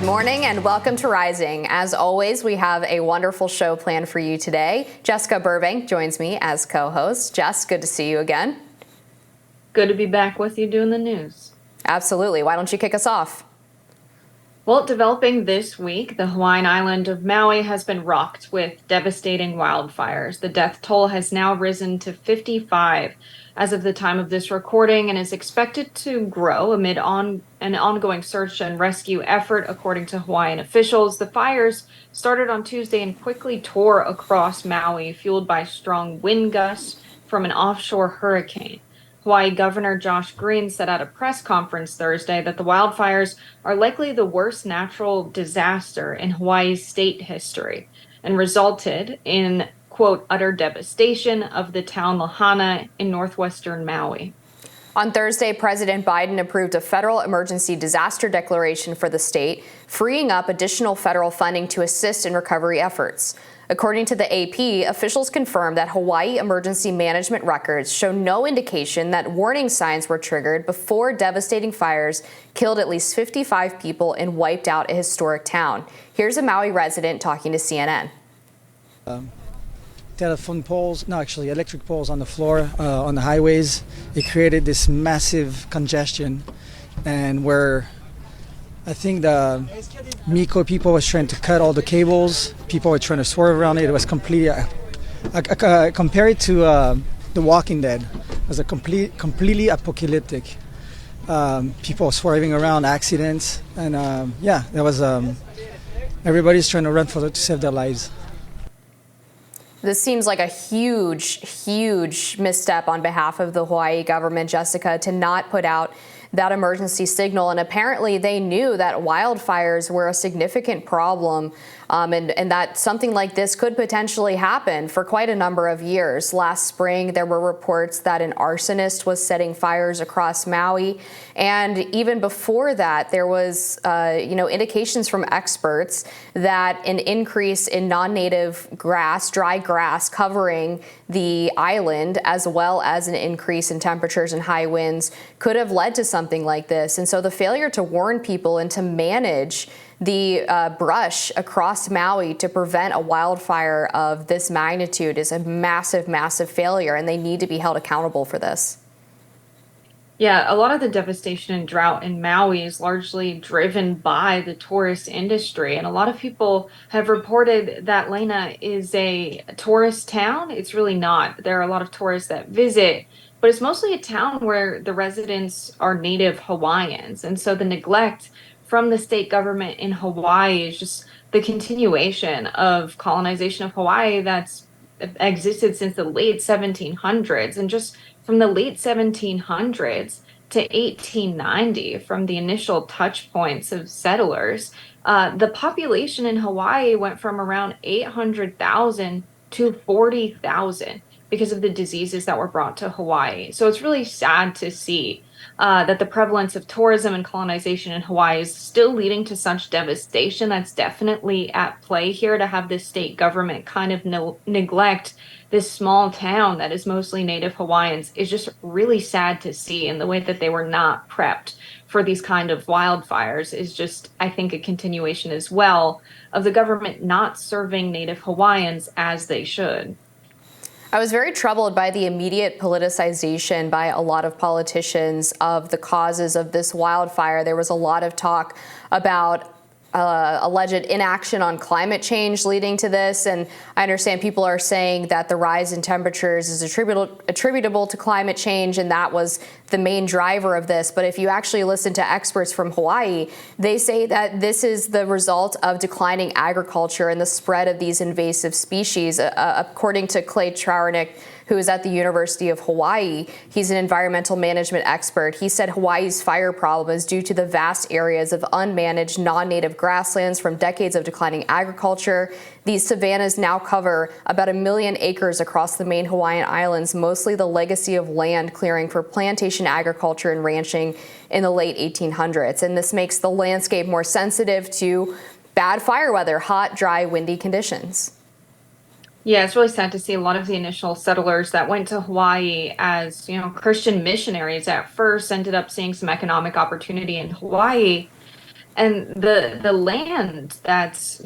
Good morning and welcome to Rising. As always, we have a wonderful show planned for you today. Jessica Burbank joins me as co-host. Jess, good to see you again. Good to be back with you doing the news. Absolutely. Why don't you kick us off? Well, developing this week, the Hawaiian island of Maui has been rocked with devastating wildfires. The death toll has now risen to 55 as of the time of this recording and is expected to grow amid an ongoing search and rescue effort, according to Hawaiian officials. The fires started on Tuesday and quickly tore across Maui, fueled by strong wind gusts from an offshore hurricane. Hawaii Governor Josh Green said at a press conference Thursday that the wildfires are likely the worst natural disaster in Hawaii's state history and resulted in, quote, utter devastation of the town Lahaina in northwestern Maui. On Thursday, President Biden approved a federal emergency disaster declaration for the state, freeing up additional federal funding to assist in recovery efforts. According to the AP, officials confirmed that Hawaii emergency management records show no indication that warning signs were triggered before devastating fires killed at least 55 people and wiped out a historic town. Here's a Maui resident talking to CNN. Telephone poles, no, actually electric poles on the floor, on the highways. It created this massive congestion, and where I think the Miko people was trying to cut all the cables. People were trying to swerve around it. It was completely, compared to The Walking Dead, it was a completely apocalyptic. People swerving around, accidents, and yeah, there was everybody's trying to run to save their lives. This seems like a huge misstep on behalf of the Hawaii government, Jessica, to not put out that emergency signal. And apparently they knew that wildfires were a significant problem and that something like this could potentially happen for quite a number of years. Last spring, there were reports that an arsonist was setting fires across Maui. And even before that, there was, indications from experts that an increase in non-native grass, dry grass covering the island, as well as an increase in temperatures and high winds, could have led to something like this. And so the failure to warn people and to manage the brush across Maui to prevent a wildfire of this magnitude is a massive failure, and they need to be held accountable for this. Yeah, a lot of the devastation and drought in Maui is largely driven by the tourist industry. And a lot of people have reported that Lahaina is a tourist town. It's really not. There are a lot of tourists that visit, but it's mostly a town where the residents are native Hawaiians. And so the neglect from the state government in Hawaii is just the continuation of colonization of Hawaii that's existed since the late 1700s. And just from the late 1700s to 1890, from the initial touch points of settlers, the population in Hawaii went from around 800,000 to 40,000 because of the diseases that were brought to Hawaii. So it's really sad to see that the prevalence of tourism and colonization in Hawaii is still leading to such devastation. That's definitely at play here, to have this state government kind of neglect this small town that is mostly native Hawaiians is just really sad to see. And the way that they were not prepped for these kind of wildfires is just, I think, a continuation as well of the government not serving native Hawaiians as they should. I was very troubled by the immediate politicization by a lot of politicians of the causes of this wildfire. There was a lot of talk about alleged inaction on climate change leading to this. And I understand people are saying that the rise in temperatures is attributable to climate change, and that was the main driver of this. But if you actually listen to experts from Hawaii, they say that this is the result of declining agriculture and the spread of these invasive species. According to Clay Trowernick, who is at the University of Hawaii, he's an environmental management expert. He said Hawaii's fire problem is due to the vast areas of unmanaged non-native grasslands from decades of declining agriculture. These savannas now cover about 1 million acres across the main Hawaiian Islands, mostly the legacy of land clearing for plantation agriculture and ranching in the late 1800s. And this makes the landscape more sensitive to bad fire weather, hot, dry, windy conditions. Yeah, it's really sad to see a lot of the initial settlers that went to Hawaii as, Christian missionaries at first ended up seeing some economic opportunity in Hawaii. And the land that's,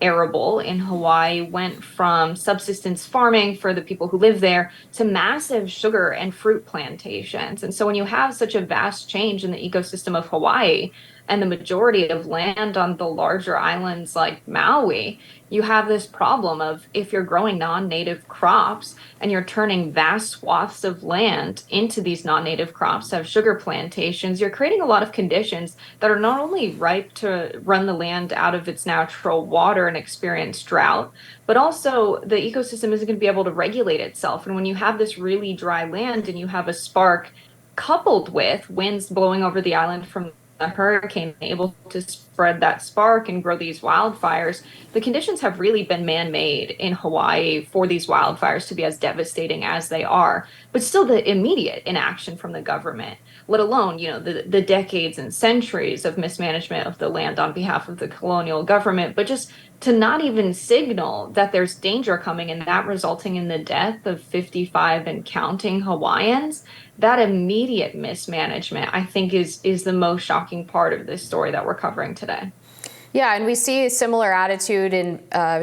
arable in Hawaii went from subsistence farming for the people who live there to massive sugar and fruit plantations. And so when you have such a vast change in the ecosystem of Hawaii and the majority of land on the larger islands like Maui, you have this problem of if you're growing non-native crops and you're turning vast swaths of land into these non-native crops, have sugar plantations, you're creating a lot of conditions that are not only ripe to run the land out of its natural water and experience drought, but also the ecosystem isn't going to be able to regulate itself. And when you have this really dry land and you have a spark coupled with winds blowing over the island from a hurricane able to spread that spark and grow these wildfires, the conditions have really been man-made in Hawaii for these wildfires to be as devastating as they are. But still the immediate inaction from the government, let alone, the decades and centuries of mismanagement of the land on behalf of the colonial government, but just to not even signal that there's danger coming and that resulting in the death of 55 and counting Hawaiians, that immediate mismanagement, I think, is the most shocking part of this story that we're covering today. Yeah, and we see a similar attitude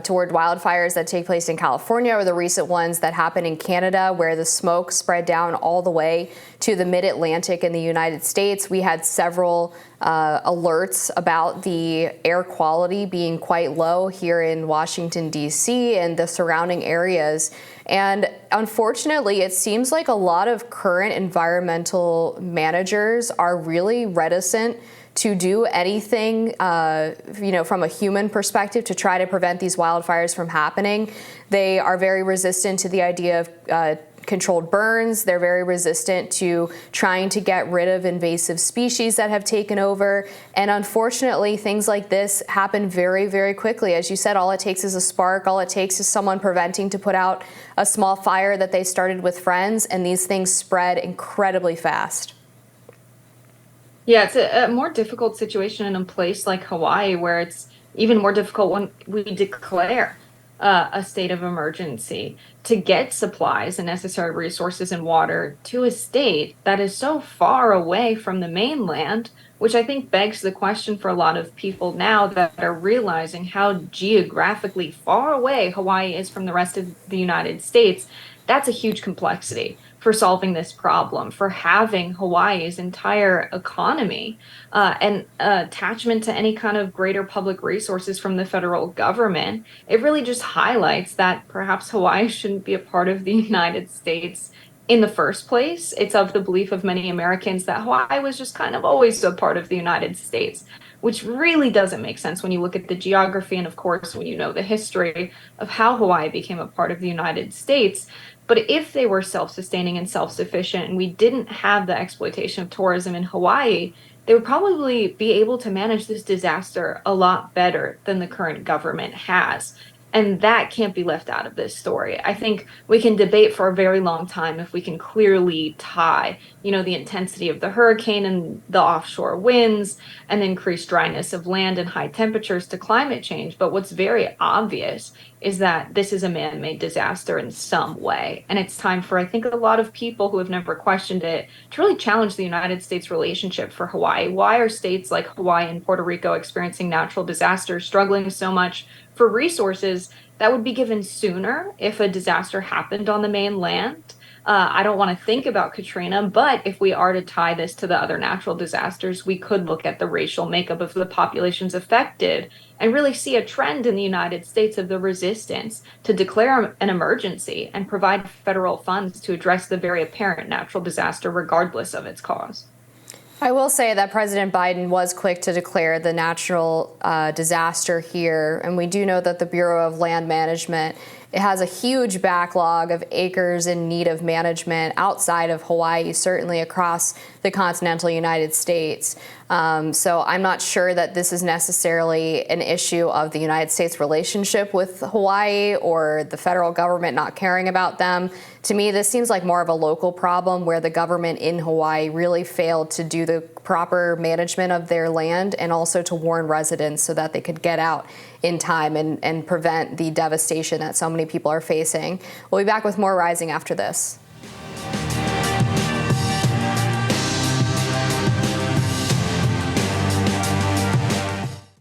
toward wildfires that take place in California, or the recent ones that happen in Canada, where the smoke spread down all the way to the mid-Atlantic in the United States. We had several alerts about the air quality being quite low here in Washington, D.C. and the surrounding areas. And unfortunately, it seems like a lot of current environmental managers are really reticent to do anything, from a human perspective to try to prevent these wildfires from happening. They are very resistant to the idea of controlled burns. They're very resistant to trying to get rid of invasive species that have taken over. And unfortunately, things like this happen very, very quickly. As you said, all it takes is a spark. All it takes is someone preventing to put out a small fire that they started with friends, and these things spread incredibly fast. Yeah, it's a more difficult situation in a place like Hawaii, where it's even more difficult when we declare a state of emergency to get supplies and necessary resources and water to a state that is so far away from the mainland, which I think begs the question for a lot of people now that are realizing how geographically far away Hawaii is from the rest of the United States. That's a huge complexity for solving this problem, for having Hawaii's entire economy and attachment to any kind of greater public resources from the federal government. It really just highlights that perhaps Hawaii shouldn't be a part of the United States in the first place. It's of the belief of many Americans that Hawaii was just kind of always a part of the United States, which really doesn't make sense when you look at the geography and, of course, when you know the history of how Hawaii became a part of the United States. But if they were self-sustaining and self-sufficient and we didn't have the exploitation of tourism in Hawaii, they would probably be able to manage this disaster a lot better than the current government has. And that can't be left out of this story. I think we can debate for a very long time if we can clearly tie, the intensity of the hurricane and the offshore winds and the increased dryness of land and high temperatures to climate change. But what's very obvious is that this is a man-made disaster in some way. And it's time for, I think, a lot of people who have never questioned it to really challenge the United States relationship for Hawaii. Why are states like Hawaii and Puerto Rico experiencing natural disasters, struggling so much for resources that would be given sooner if a disaster happened on the mainland? I don't want to think about Katrina, but if we are to tie this to the other natural disasters, we could look at the racial makeup of the populations affected and really see a trend in the United States of the resistance to declare an emergency and provide federal funds to address the very apparent natural disaster regardless of its cause. I will say that President Biden was quick to declare the natural disaster here, and we do know that the Bureau of Land Management, it has a huge backlog of acres in need of management outside of Hawaii, certainly across the continental United States. So I'm not sure that this is necessarily an issue of the United States relationship with Hawaii or the federal government not caring about them. To me, this seems like more of a local problem where the government in Hawaii really failed to do the proper management of their land and also to warn residents so that they could get out in time and prevent the devastation that so many people are facing. We'll be back with more Rising after this.